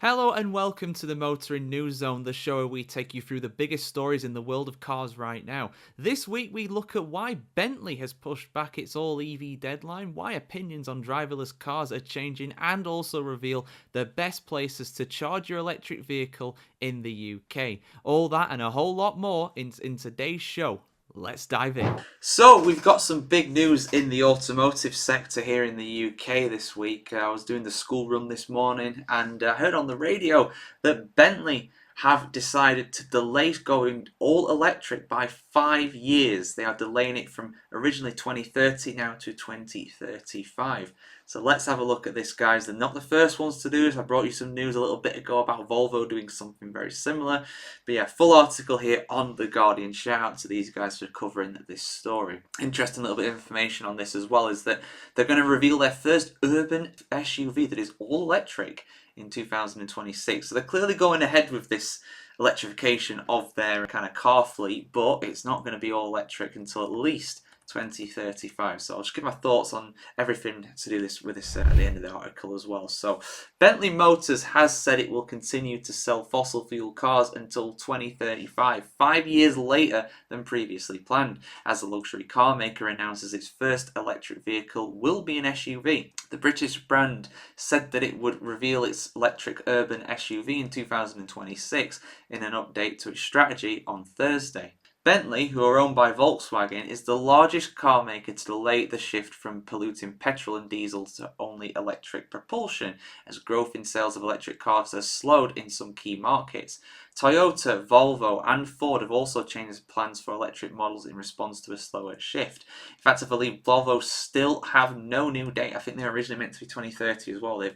Hello and welcome to the Motoring News Zone, the show where we take you through the biggest stories in the world of cars right now. This week we look at why Bentley has pushed back its all-EV deadline, why opinions on driverless cars are changing, and also reveal the best places to charge your electric vehicle in the UK. All that and a whole lot more in today's show. Let's dive in. So, we've got some big news in the automotive sector here in the UK this week. I was doing the school run this morning and I heard on the radio that Bentley have decided to delay going all electric by 5 years. They are delaying it from originally 2030 now to 2035. So let's have a look at this, guys. They're not the first ones to do this. I brought you some news a little bit ago about Volvo doing something very similar. But yeah, full article here on The Guardian. Shout out to these guys for covering this story. Interesting little bit of information on this as well is that they're going to reveal their first urban SUV that is all electric in 2026. So they're clearly going ahead with this electrification of their kind of car fleet, but it's not going to be all electric until at least 2035. So I'll just give my thoughts on everything to do with this at the end of the article as well. So Bentley Motors has said it will continue to sell fossil fuel cars until 2035, 5 years later than previously planned, as the luxury car maker announces its first electric vehicle will be an SUV. The British brand said that it would reveal its electric urban SUV in 2026 in an update to its strategy on Thursday. Bentley, who are owned by Volkswagen, is the largest car maker to delay the shift from polluting petrol and diesel to only electric propulsion, as growth in sales of electric cars has slowed in some key markets. Toyota, Volvo and Ford have also changed plans for electric models in response to a slower shift. In fact, I believe Volvo still have no new date. I think they were originally meant to be 2030 as well. They've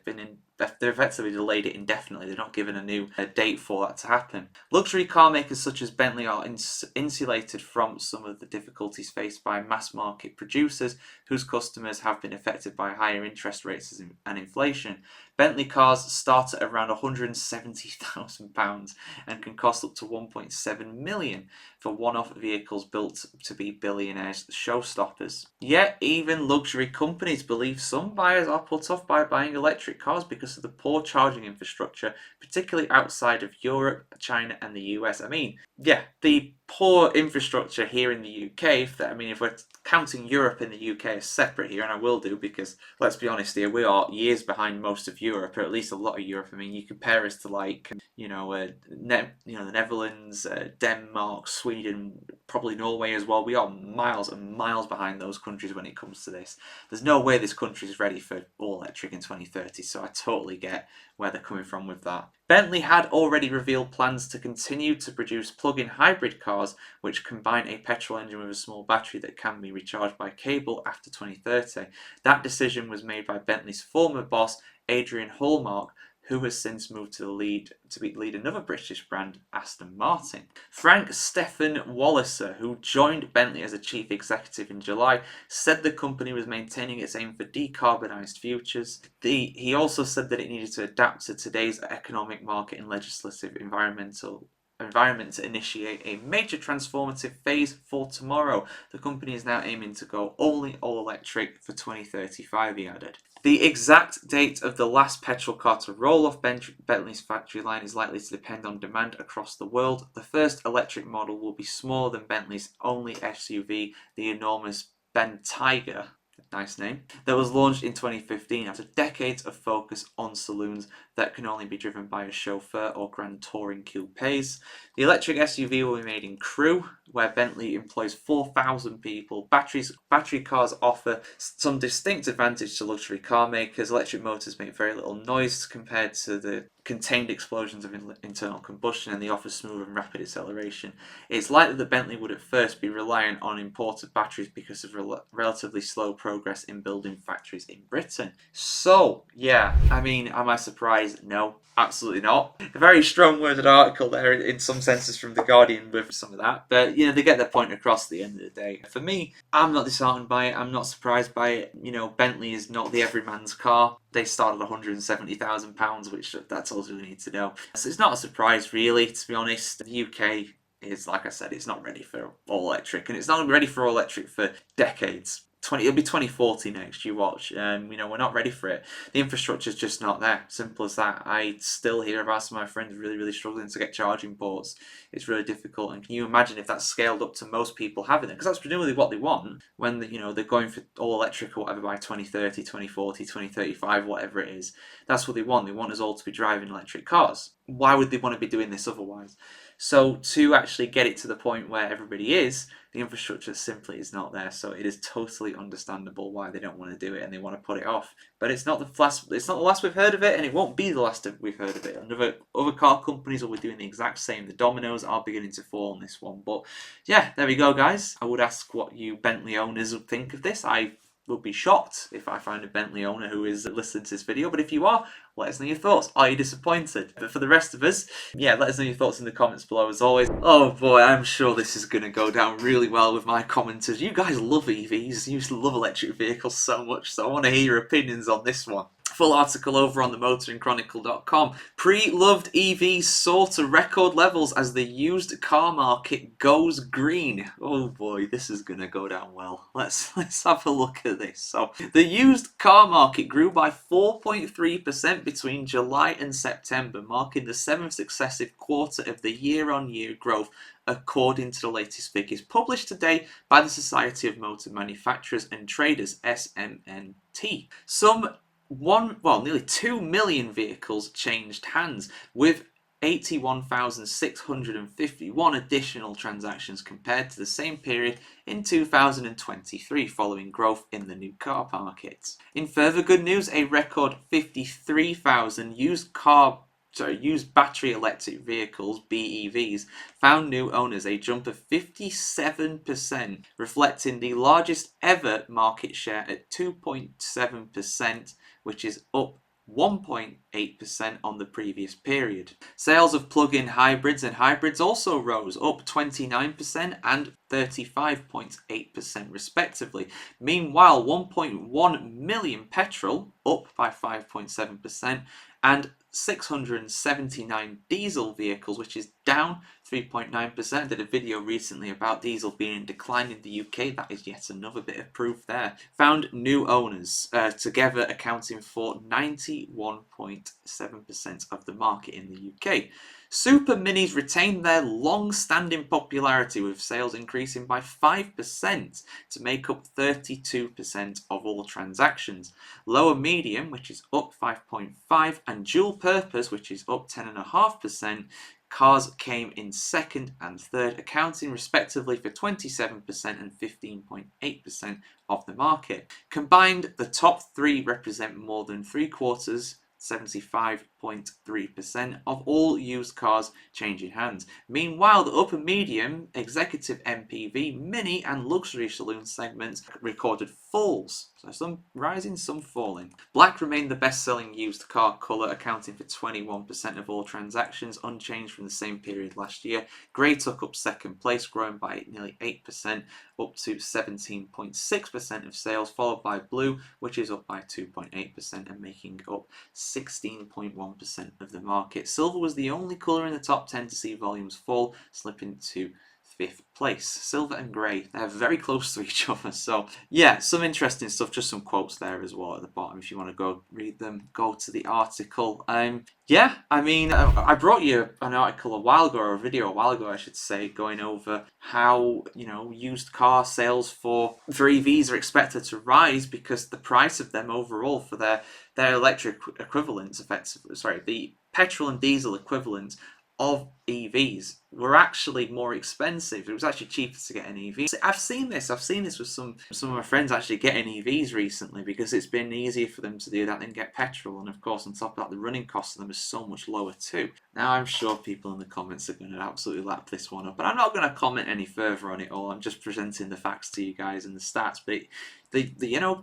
effectively delayed it indefinitely. They're not given a new date for that to happen. Luxury car makers such as Bentley are insulated from some of the difficulties faced by mass market producers whose customers have been affected by higher interest rates and inflation. Bentley cars start at around £170,000 and can cost up to £1.7 million for one-off vehicles built to be billionaires' showstoppers. Yet even luxury companies believe some buyers are put off by buying electric cars because of the poor charging infrastructure, particularly outside of Europe, China and the US. The poor infrastructure here in the UK, if we're counting Europe and the UK as separate here, and I will do because, let's be honest here, we are years behind most of Europe, or at least a lot of Europe. You compare us to the Netherlands, Denmark, Sweden, probably Norway as well. We are miles and miles behind those countries when it comes to this. There's no way this country is ready for all electric in 2030, so I totally get where they're coming from with that. Bentley had already revealed plans to continue to produce plug-in hybrid cars which combine a petrol engine with a small battery that can be recharged by cable after 2030. That decision was made by Bentley's former boss, Adrian Hallmark, who has since moved to lead another British brand, Aston Martin. Frank Stephen Walliser, who joined Bentley as a chief executive in July, said the company was maintaining its aim for decarbonised futures. He also said that it needed to adapt to today's economic market and legislative environment to initiate a major transformative phase for tomorrow. The company is now aiming to go only all electric for 2035, he added. The exact date of the last petrol car to roll off Bentley's factory line is likely to depend on demand across the world. The first electric model will be smaller than Bentley's only SUV, the enormous Bentayga, nice name, that was launched in 2015 after decades of focus on saloons that can only be driven by a chauffeur or grand touring coupes. The electric SUV will be made in Crewe, where Bentley employs 4,000 people. Battery cars offer some distinct advantage to luxury car makers. Electric motors make very little noise compared to the contained explosions of internal combustion, and they offer smooth and rapid acceleration. It's likely that Bentley would at first be reliant on imported batteries because of relatively slow progress in building factories in Britain. So, yeah, am I surprised? No, absolutely not. A very strong-worded article there in some senses from The Guardian with some of that, but they get their point across at the end of the day. For me, I'm not disheartened by it. I'm not surprised by it. Bentley is not the everyman's car. They started at £170,000, which that's all we need to know. So it's not a surprise, really, to be honest. The UK is, like I said, it's not ready for all electric, and it's not ready for all electric for decades. it'll be 2040 next, you watch. You know, we're not ready for it. The infrastructure's just not there. Simple as that. I still hear about some of my friends really, really struggling to get charging ports. It's really difficult. And can you imagine if that's scaled up to most people having it? Because that's presumably what they want when they're going for all electric or whatever by 2030, 2040, 2035, whatever it is. That's what they want. They want us all to be driving electric cars. Why would they want to be doing this otherwise? So to actually get it to the point where everybody is, the infrastructure simply is not there. So it is totally understandable why they don't want to do it and they want to put it off. But it's not the last. It's not the last we've heard of it, and it won't be the last we've heard of it. Other car companies will be doing the exact same. The dominoes are beginning to fall on this one. But yeah, there we go, guys. I would ask what you Bentley owners would think of this. I would be shocked if I find a Bentley owner who is listening to this video. But if you are, let us know your thoughts. Are you disappointed? But for the rest of us, yeah, let us know your thoughts in the comments below as always. Oh boy, I'm sure this is going to go down really well with my commenters. You guys love EVs. You love electric vehicles so much, so I want to hear your opinions on this one. Full article over on the motoringchronicle.com. Pre-loved EVs soar to record levels as the used car market goes green. Oh boy, this is going to go down well. Let's have a look at this. So, the used car market grew by 4.3% between July and September, marking the 7th successive quarter of the year-on-year growth, according to the latest figures published today by the Society of Motor Manufacturers and Traders, SMNT. Nearly 2 million vehicles changed hands, with 81,651 additional transactions compared to the same period in 2023, following growth in the new car market. In further good news, a record 53,000 used battery electric vehicles, BEVs, found new owners, a jump of 57%, reflecting the largest ever market share at 2.7%, which is up 1.8% on the previous period. Sales of plug-in hybrids and hybrids also rose, up 29% and 35.8% respectively. Meanwhile, 1.1 million petrol, up by 5.7%, and 679 diesel vehicles, which is down 3.9%. I did a video recently about diesel being in decline in the UK. That is yet another bit of proof there. Found new owners, together accounting for 91.7% of the market in the UK. Super Minis retained their long-standing popularity, with sales increasing by 5% to make up 32% of all transactions. Lower Medium, which is up 5.5%, and Dual Purpose, which is up 10.5%, cars came in second and third, accounting respectively for 27% and 15.8% of the market. Combined, the top three represent more than 3/4, 75.3% of all used cars changing hands. Meanwhile, the upper medium, executive MPV, mini and luxury saloon segments recorded falls. So some rising, some falling. Black remained the best-selling used car colour, accounting for 21% of all transactions, unchanged from the same period last year. Grey took up second place, growing by nearly 8%, up to 17.6% of sales, followed by blue, which is up by 2.8% and making up 16.1% of the market. Silver was the only colour in the top 10 to see volumes fall, slipping to 5th place. Silver and grey, they're very close to each other. So yeah, some interesting stuff. Just some quotes there as well at the bottom. If you want to go read them, go to the article. Yeah, I mean, I brought you an article a while ago, or a video a while ago, I should say, going over how, used car sales for EVs are expected to rise because the price of them overall for their electric equivalents, the petrol and diesel equivalents of EVs were actually more expensive. It was actually cheaper to get an EV. I've seen this with some of my friends actually getting EVs recently, because it's been easier for them to do that than get petrol, and of course on top of that the running cost of them is so much lower too. Now I'm sure people in the comments are going to absolutely lap this one up, but I'm not going to comment any further on it all. I'm just presenting the facts to you guys and the stats. But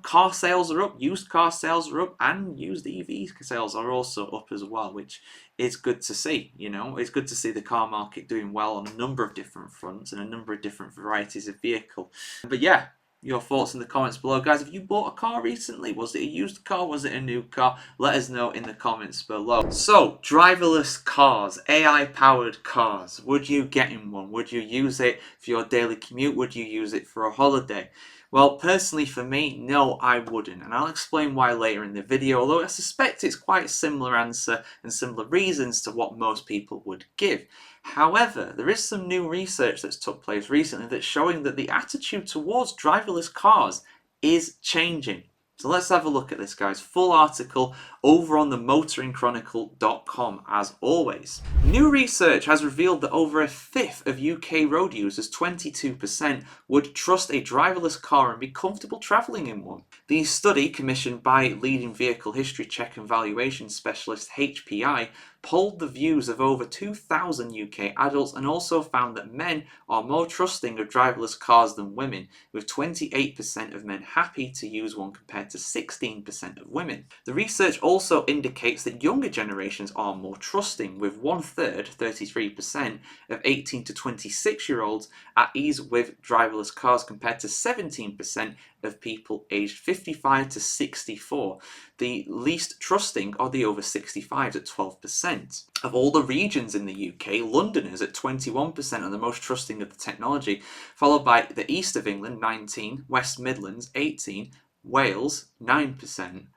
car sales are up, used car sales are up, and used EV sales are also up as well, which is good to see. It's good to see the car market doing well on a number of different fronts and a number of different varieties of vehicle. But yeah, your thoughts in the comments below, guys. Have you bought a car recently? Was it a used car? Was it a new car? Let us know in the comments below. So, driverless cars, AI powered cars. Would you get in one? Would you use it for your daily commute? Would you use it for a holiday? Well, personally for me, no, I wouldn't, and I'll explain why later in the video, although I suspect it's quite a similar answer and similar reasons to what most people would give. However, there is some new research that's took place recently that's showing that the attitude towards driverless cars is changing. So let's have a look at this, guys. Full article over on the motoringchronicle.com as always. New research has revealed that over a fifth of UK road users, 22%, would trust a driverless car and be comfortable travelling in one. The study, commissioned by leading vehicle history check and valuation specialist HPI, polled the views of over 2,000 UK adults and also found that men are more trusting of driverless cars than women, with 28% of men happy to use one compared to 16% of women. The research also indicates that younger generations are more trusting, with 1/3, 33%, of 18 to 26-year-olds at ease with driverless cars compared to 17% of people aged 55 to 64. The least trusting are the over 65s at 12%. Of all the regions in the UK, Londoners at 21% are the most trusting of the technology, followed by the East of England 19, West Midlands 18, Wales 9%.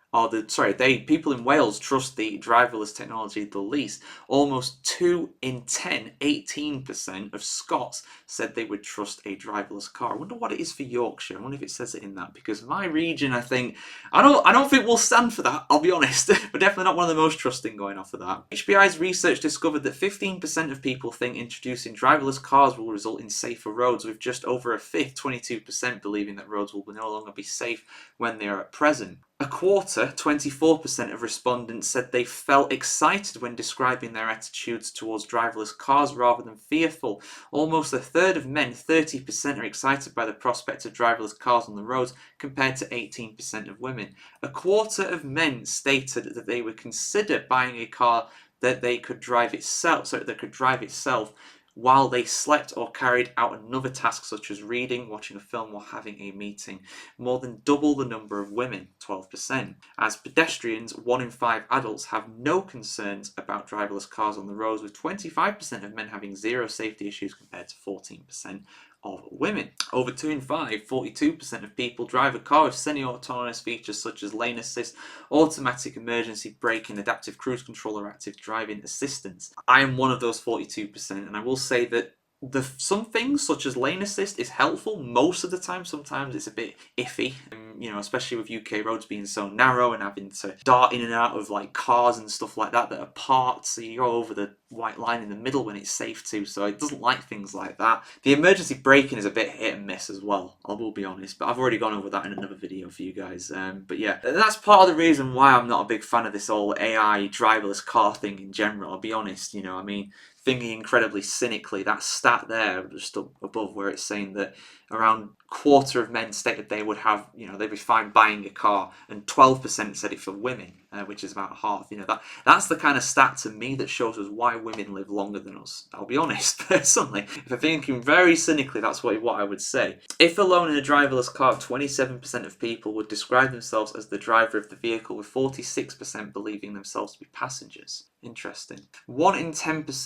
People in Wales trust the driverless technology the least. Almost 2 in 10, 18% of Scots said they would trust a driverless car. I wonder what it is for Yorkshire. I wonder if it says it in that, because my region, I don't think we'll stand for that, I'll be honest. We're definitely not one of the most trusting going off of that. HBI's research discovered that 15% of people think introducing driverless cars will result in safer roads, with just over a fifth, 22%, believing that roads will no longer be safe when they are at present. A quarter, 24% of respondents said they felt excited when describing their attitudes towards driverless cars rather than fearful. Almost a third of men, 30%, are excited by the prospect of driverless cars on the roads compared to 18% of women. A quarter of men stated that they would consider buying a car that could drive itself while they slept or carried out another task such as reading, watching a film, or having a meeting. More than double the number of women, 12%. As pedestrians, 1 in 5 adults have no concerns about driverless cars on the roads, with 25% of men having zero safety issues compared to 14% of women. Over 2 in 5, 42% of people drive a car with semi-autonomous features such as lane assist, automatic emergency braking, adaptive cruise control, or active driving assistance. I am one of those 42%, and I will say that some things such as lane assist is helpful most of the time. Sometimes it's a bit iffy, especially with UK roads being so narrow and having to dart in and out of like cars and stuff like that are parked, so you go over the white line in the middle when it's safe to, so it doesn't like things like that. The emergency braking is a bit hit and miss as well, I will be honest, but I've already gone over that in another video for you guys. But yeah, that's part of the reason why I'm not a big fan of this whole AI driverless car thing in general, I'll be honest. Thinking incredibly cynically, that stat there, just up above where it's saying that around a quarter of men stated they would have, they'd be fine buying a car, and 12% said it for women, which is about half. That's the kind of stat to me that shows us why women live longer than us. I'll be honest, personally. If I'm thinking very cynically, that's what I would say. If alone in a driverless car, 27% of people would describe themselves as the driver of the vehicle, with 46% believing themselves to be passengers. Interesting. 1 in 10,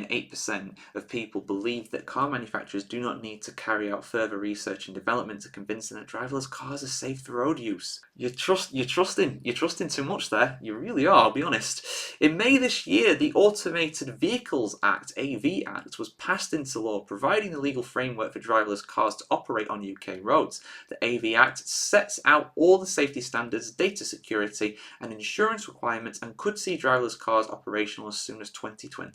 8% of people believe that car manufacturers do not need to carry out further research and development to convince them that driverless cars are safe for road use. You're trusting too much there. You really are, I'll be honest. In May this year, the Automated Vehicles Act, AV Act, was passed into law, providing the legal framework for driverless cars to operate on UK roads. The AV Act sets out all the safety standards, data security, and insurance requirements, and could see driverless cars operational as soon as 2026.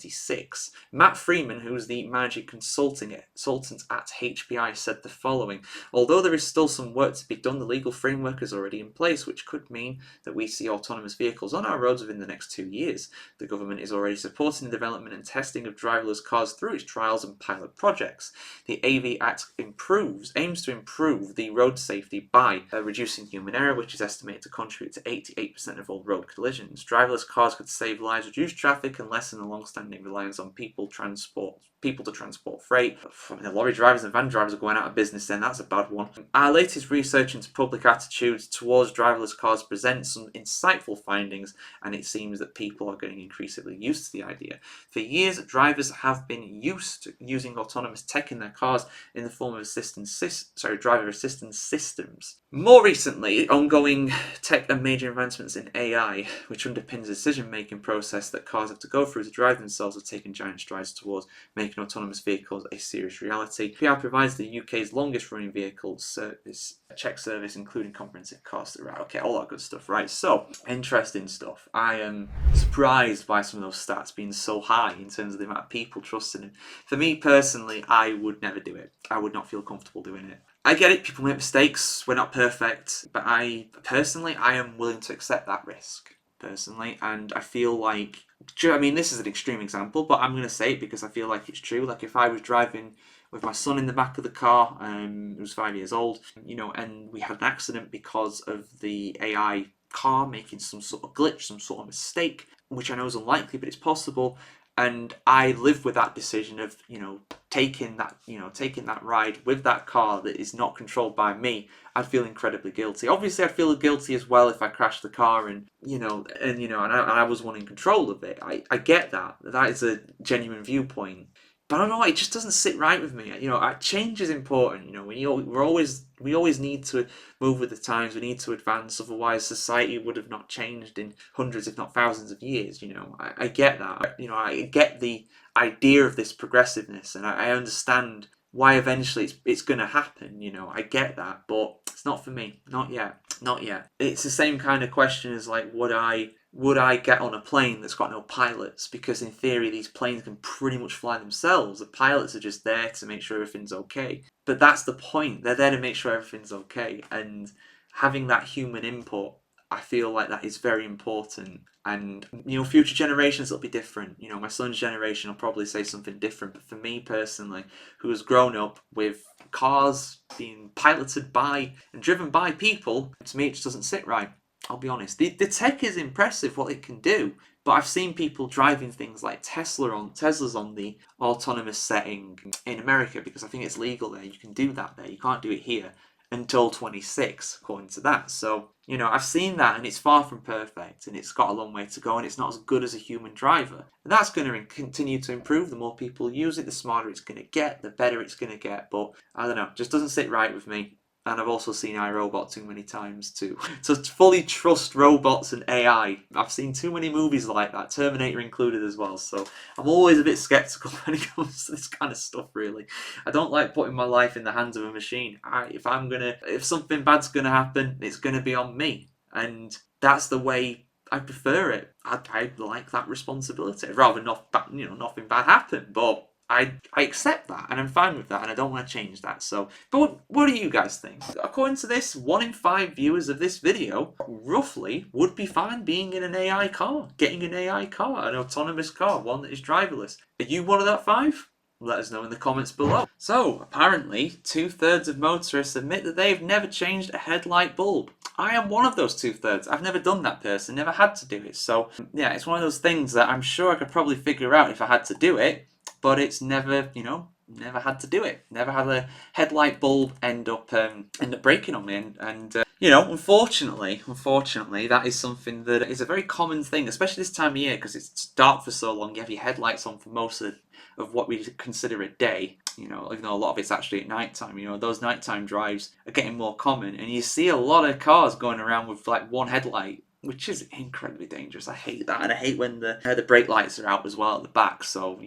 Matt Freeman, who is the managing consultant at HPI, said the following: although there is still some work to be done, the legal framework is already in place, which could mean that we see autonomous vehicles on our roads within the next 2 years. The government is already supporting the development and testing of driverless cars through its trials and pilot projects. The AV Act aims to improve the road safety by reducing human error, which is estimated to contribute to 88% of all road collisions. Driverless cars could save lives, reduce traffic, and lessen the long-standing long-standing reliance on people to transport freight. I mean, the lorry drivers and van drivers are going out of business then, that's a bad one. Our latest research into public attitudes towards driverless cars presents some insightful findings, and it seems that people are getting increasingly used to the idea. For years, drivers have been used to using autonomous tech in their cars in the form of driver assistance systems. More recently, ongoing tech and major advancements in AI, which underpins the decision-making process that cars have to go through to drive themselves, have taken giant strides towards making autonomous vehicles a serious reality. PR provides the UK's longest-running vehicle check service, including comprehensive costs. Right, okay, all that good stuff, right? So, interesting stuff. I am surprised by some of those stats being so high in terms of the amount of people trusting him. For me personally, I would never do it. I would not feel comfortable doing it. I get it, people make mistakes, we're not perfect, but I am willing to accept that risk, personally, and I feel like, I mean, this is an extreme example, but I'm going to say it because I feel like it's true. Like, if I was driving with my son in the back of the car, who was 5 years old, and we had an accident because of the AI car making some sort of glitch, some sort of mistake, which I know is unlikely, but it's possible. And I live with that decision of, taking that ride with that car that is not controlled by me. I'd feel incredibly guilty. Obviously, I'd feel guilty as well if I crashed the car and I was one in control of it. I get that. That is a genuine viewpoint. But I don't know, it just doesn't sit right with me. Change is important. We always need to move with the times. We need to advance. Otherwise, society would have not changed in hundreds, if not thousands, of years. I get that. I get the idea of this progressiveness, and I understand why eventually it's going to happen. I get that, but it's not for me. Not yet. Not yet. It's the same kind of question as like, would I get on a plane that's got no pilots? Because in theory, these planes can pretty much fly themselves. The pilots are just there to make sure everything's okay. But that's the point. They're there to make sure everything's okay. And having that human input, I feel like that is very important. And, future generations will be different. My son's generation will probably say something different. But for me personally, who has grown up with cars being piloted by and driven by people, to me it just doesn't sit right. I'll be honest. The tech is impressive, what it can do, but I've seen people driving things like Teslas on the autonomous setting in America, because I think it's legal there. You can do that there. You can't do it here until 26, according to that. So, I've seen that, and it's far from perfect, and it's got a long way to go, and it's not as good as a human driver. And that's going to continue to improve. The more people use it, the smarter it's going to get, the better it's going to get. But I don't know, it just doesn't sit right with me. And I've also seen iRobot too many times to fully trust robots and AI. I've seen too many movies like that, Terminator included as well. So I'm always a bit skeptical when it comes to this kind of stuff, really. I don't like putting my life in the hands of a machine. If something bad's gonna happen, it's gonna be on me. And that's the way I prefer it. I like that responsibility. I'd rather nothing bad happen, but I accept that, and I'm fine with that, and I don't want to change that. So, but what do you guys think? According to this, 1 in 5 viewers of this video, roughly, would be fine being in an AI car, getting an AI car, an autonomous car, one that is driverless. Are you one of that 5? Let us know in the comments below. So, apparently, 2/3 of motorists admit that they've never changed a headlight bulb. I am one of those 2/3. I've never done that person, never had to do it. So, yeah, it's one of those things that I'm sure I could probably figure out if I had to do it. But it's never had to do it. Never had a headlight bulb end up breaking on me. And unfortunately, that is something that is a very common thing, especially this time of year, because it's dark for so long. You have your headlights on for most of what we consider a day. Even though a lot of it's actually at night time. Those nighttime drives are getting more common, and you see a lot of cars going around with like one headlight, which is incredibly dangerous. I hate that, and I hate when the brake lights are out as well at the back. So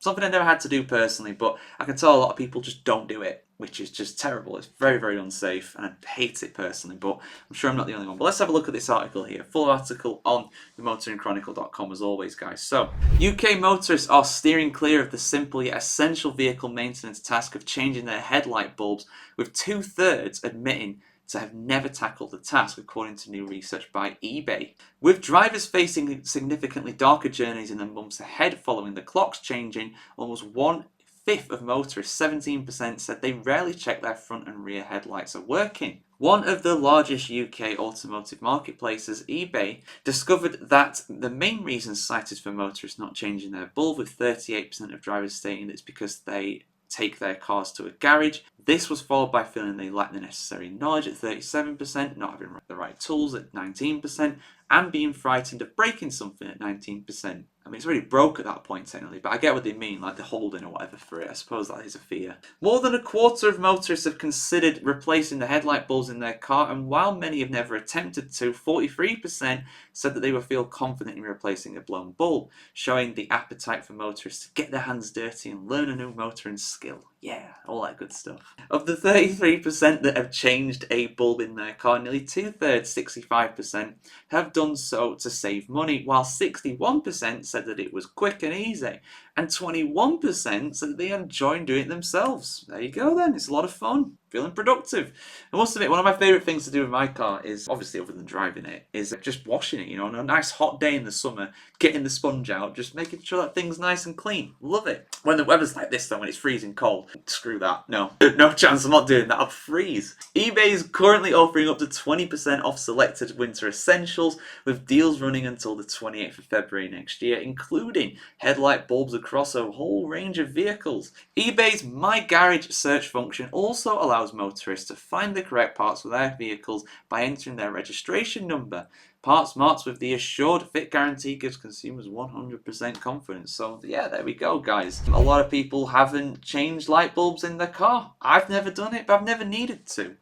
something I never had to do personally, but I can tell a lot of people just don't do it, which is just terrible. It's very, very unsafe, and I hate it personally, but I'm sure I'm not the only one. But let's have a look at this article here. Full article on themotoringchronicle.com as always, guys. So, UK motorists are steering clear of the simple yet essential vehicle maintenance task of changing their headlight bulbs, with 2/3 admitting to have never tackled the task, according to new research by eBay. With drivers facing significantly darker journeys in the months ahead following the clocks changing, almost 1/5 of motorists, 17%, said they rarely check their front and rear headlights are working. One of the largest UK automotive marketplaces, eBay, discovered that the main reason cited for motorists not changing their bulb, with 38% of drivers stating it's because they take their cars to a garage. This was followed by feeling they lack the necessary knowledge at 37%, not having the right tools at 19%, and being frightened of breaking something at 19%. I mean, it's already broke at that point, technically, but I get what they mean, like the holding or whatever for it. I suppose that is a fear. More than a quarter of motorists have considered replacing the headlight bulbs in their car, and while many have never attempted to, 43% said that they would feel confident in replacing a blown bulb, showing the appetite for motorists to get their hands dirty and learn a new motoring skill. Yeah, all that good stuff. Of the 33% that have changed a bulb in their car, nearly 2/3, 65%, have done so to save money, while 61% said that it was quick and easy, and 21% said that they enjoy doing it themselves. There you go then, it's a lot of fun, feeling productive. I must admit, one of my favourite things to do with my car is, obviously other than driving it, is just washing it, you know, on a nice hot day in the summer, getting the sponge out, just making sure that thing's nice and clean. Love it. When the weather's like this though, when it's freezing cold, screw that. No, no chance, I'm not doing that, I'll freeze. eBay is currently offering up to 20% off selected winter essentials, with deals running until the 28th of February next year, including headlight bulbs across a whole range of vehicles. eBay's My Garage search function also allows motorists to find the correct parts for their vehicles by entering their registration number. Parts marked with the Assured Fit Guarantee gives consumers 100% confidence. So yeah, there we go, guys. A lot of people haven't changed light bulbs in their car. I've never done it, but I've never needed to.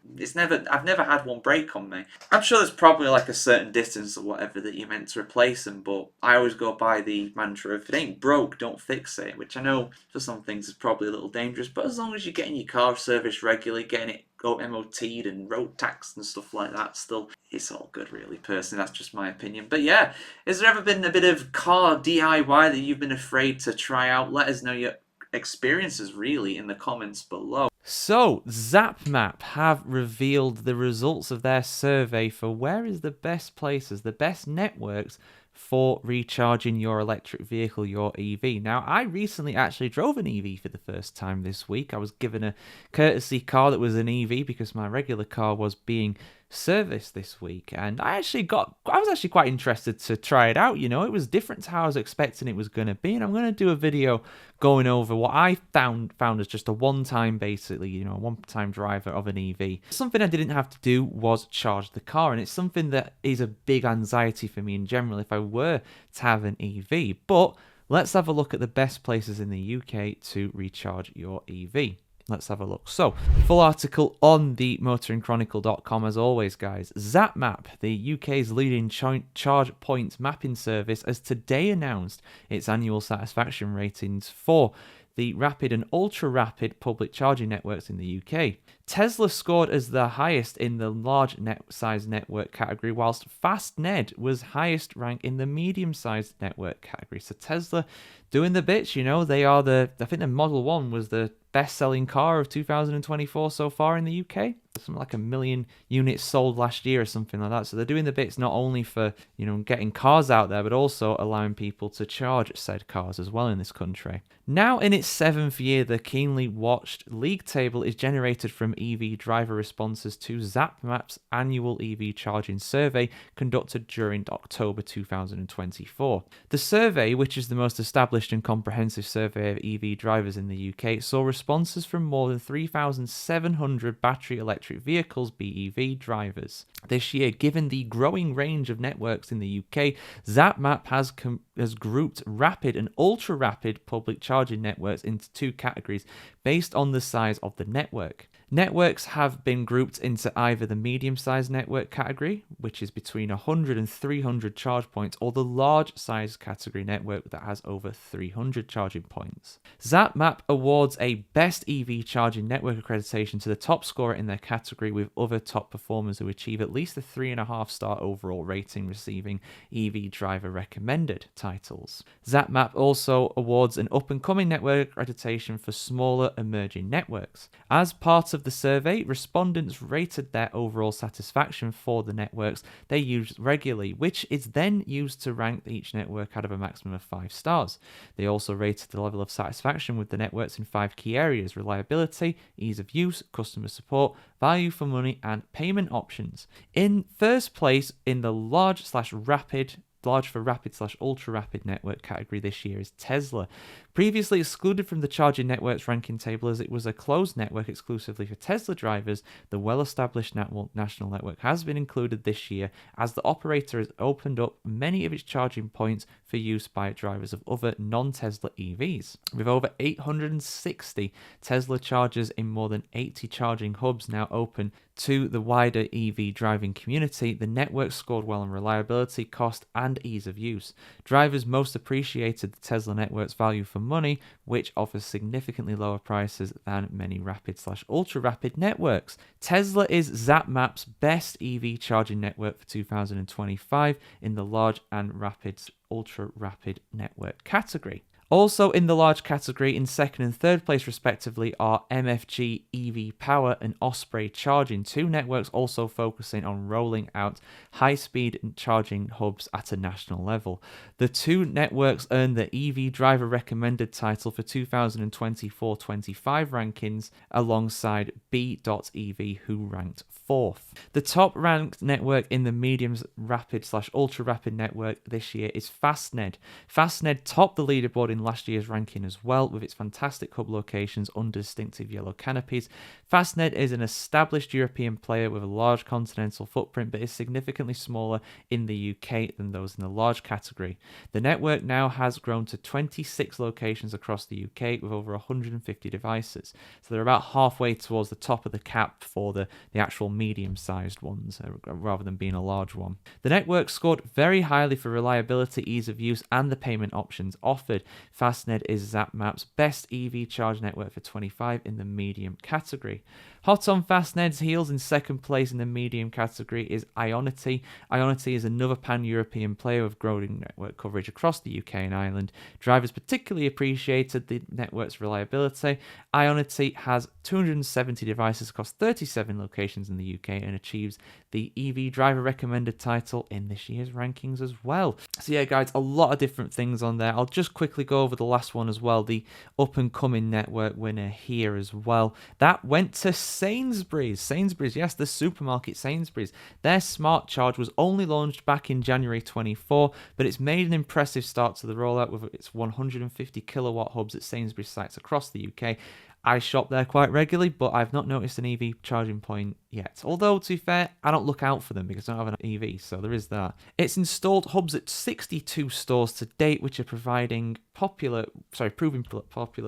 I've never had one break on me. I'm sure there's probably like a certain distance or whatever that you're meant to replace them, but I always go by the mantra of if it ain't broke, don't fix it, which I know for some things is probably a little dangerous, but as long as you're getting your car serviced regularly, getting it MOT'd and road taxed and stuff like that, still, it's all good really, personally. That's just my opinion. But yeah, has there ever been a bit of car DIY that you've been afraid to try out? Let us know your experiences really in the comments below. So, ZapMap have revealed the results of their survey for where is the best places, the best networks for recharging your electric vehicle, your EV. Now, I recently actually drove an EV for the first time this week. I was given a courtesy car that was an EV because my regular car was being serviced this week, and I was actually quite interested to try it out. You know, it was different to how I was expecting it was going to be, and I'm going to do a video going over what I found as just a one-time, basically, you know, a one-time driver of an EV. Something I didn't have to do was charge the car, and it's something that is a big anxiety for me in general if I were to have an EV. But let's have a look at the best places in the UK to recharge your EV. Let's have a look. So, full article on the motoringchronicle.com as always, guys. ZapMap, the UK's leading charge point mapping service, has today announced its annual satisfaction ratings for the rapid and ultra-rapid public charging networks in the UK. Tesla scored as the highest in the large size network category, whilst FastNed was highest ranked in the medium-sized network category. So Tesla doing the bits, you know, I think the Model 1 was the best-selling car of 2024 so far in the UK. Something like 1 million units sold last year or something like that. So they're doing the bits not only for, you know, getting cars out there, but also allowing people to charge said cars as well in this country. Now in its 7th year, the keenly watched league table is generated from EV driver responses to ZapMap's annual EV charging survey conducted during October 2024. The survey, which is the most established and comprehensive survey of EV drivers in the UK, saw responses from more than 3,700 battery electric vehicles BEV drivers. This year, given the growing range of networks in the UK, ZapMap has grouped rapid and ultra-rapid public charging networks into two categories based on the size of the network. Networks have been grouped into either the medium-sized network category, which is between 100 and 300 charge points, or the large-sized category network that has over 300 charging points. ZapMap awards a Best EV Charging Network accreditation to the top scorer in their category, with other top performers who achieve at least a 3.5-star overall rating receiving EV Driver Recommended titles. ZapMap also awards an up-and-coming network accreditation for smaller emerging networks. As part of of the survey, respondents rated their overall satisfaction for the networks they use regularly, which is then used to rank each network out of a maximum of 5 stars. They also rated the level of satisfaction with the networks in 5 key areas: reliability, ease of use, customer support, value for money, and payment options. In first place in the large for rapid/ultra rapid network category this year is Tesla. Previously excluded from the charging networks ranking table as it was a closed network exclusively for Tesla drivers, the well-established national network has been included this year as the operator has opened up many of its charging points for use by drivers of other non-Tesla EVs. With over 860 Tesla chargers in more than 80 charging hubs now open to the wider EV driving community, the network scored well on reliability, cost, and ease of use. Drivers most appreciated the Tesla network's value for money, which offers significantly lower prices than many rapid/ultra rapid networks. Tesla is ZapMap's best EV charging network for 2025 in the large and rapid/ultra rapid network category. Also in the large category, in second and third place respectively, are MFG EV Power and Osprey Charging, two networks also focusing on rolling out high-speed charging hubs at a national level. The two networks earned the EV Driver Recommended title for 2024-25 rankings alongside B.EV, who ranked 4th. The top-ranked network in the medium's rapid/ultra rapid network this year is Fastned. Fastned topped the leaderboard in last year's ranking as well, with its fantastic hub locations under distinctive yellow canopies. Fastned is an established European player with a large continental footprint, but is significantly smaller in the UK than those in the large category. The network now has grown to 26 locations across the UK with over 150 devices, so they're about halfway towards the top of the cap for the actual medium-sized ones, rather than being a large one. The network scored very highly for reliability, ease of use, and the payment options offered. Fastned is ZapMap's best EV charge network for 25 in the medium category. Hot on Fastned's heels in second place in the medium category is Ionity. Ionity is another pan-European player with growing network coverage across the UK and Ireland. Drivers particularly appreciated the network's reliability. Ionity has 270 devices across 37 locations in the UK and achieves the EV Driver Recommended title in this year's rankings as well. So yeah, guys, a lot of different things on there. I'll just quickly go over the last one as well, the up-and-coming network winner here as well. That went to Sainsbury's. Sainsbury's, yes, the supermarket Sainsbury's. Their Smart Charge was only launched back in January 24, but it's made an impressive start to the rollout with its 150 kilowatt hubs at Sainsbury's sites across the UK. I shop there quite regularly, but I've not noticed an EV charging point yet. Although, to be fair, I don't look out for them because I don't have an EV, so there is that. It's installed hubs at 62 stores to date, which are proving popular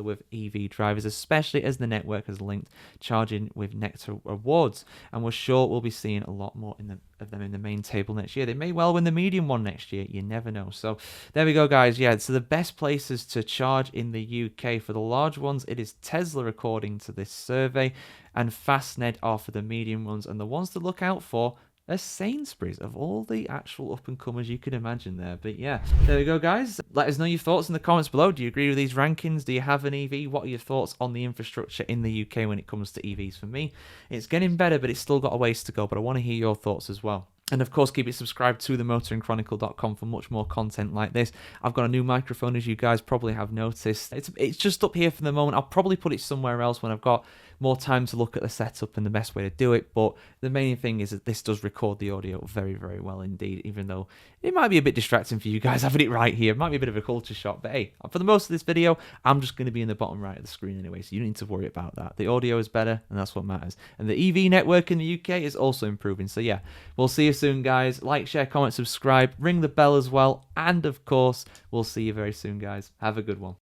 with EV drivers, especially as the network has linked charging with Nectar Awards, and we're sure we'll be seeing a lot more of them in the main table next year. They may well win the medium one next year, you never know. So there we go, guys. Yeah, so the best places to charge in the UK for the large ones, it is Tesla according to this survey, and Fastned are for the medium ones, and the ones to look out for are Sainsbury's, of all the actual up-and-comers you could imagine there. But yeah, there we go, guys. Let us know your thoughts in the comments below. Do you agree with these rankings? Do you have an EV? What are your thoughts on the infrastructure in the UK when it comes to EVs? For me, it's getting better, but it's still got a ways to go, but I want to hear your thoughts as well. And of course, keep it subscribed to themotoringchronicle.com for much more content like this. I've got a new microphone, as you guys probably have noticed. It's just up here for the moment. I'll probably put it somewhere else when I've got more time to look at the setup and the best way to do it. But the main thing is that this does record the audio very, very well indeed, even though it might be a bit distracting for you guys having it right here. It might be a bit of a culture shock. But hey, for the most of this video, I'm just going to be in the bottom right of the screen anyway, so you don't need to worry about that. The audio is better, and that's what matters. And the EV network in the UK is also improving. So yeah, we'll see you soon, guys. Like, share, comment, subscribe, ring the bell as well. And of course, we'll see you very soon, guys. Have a good one.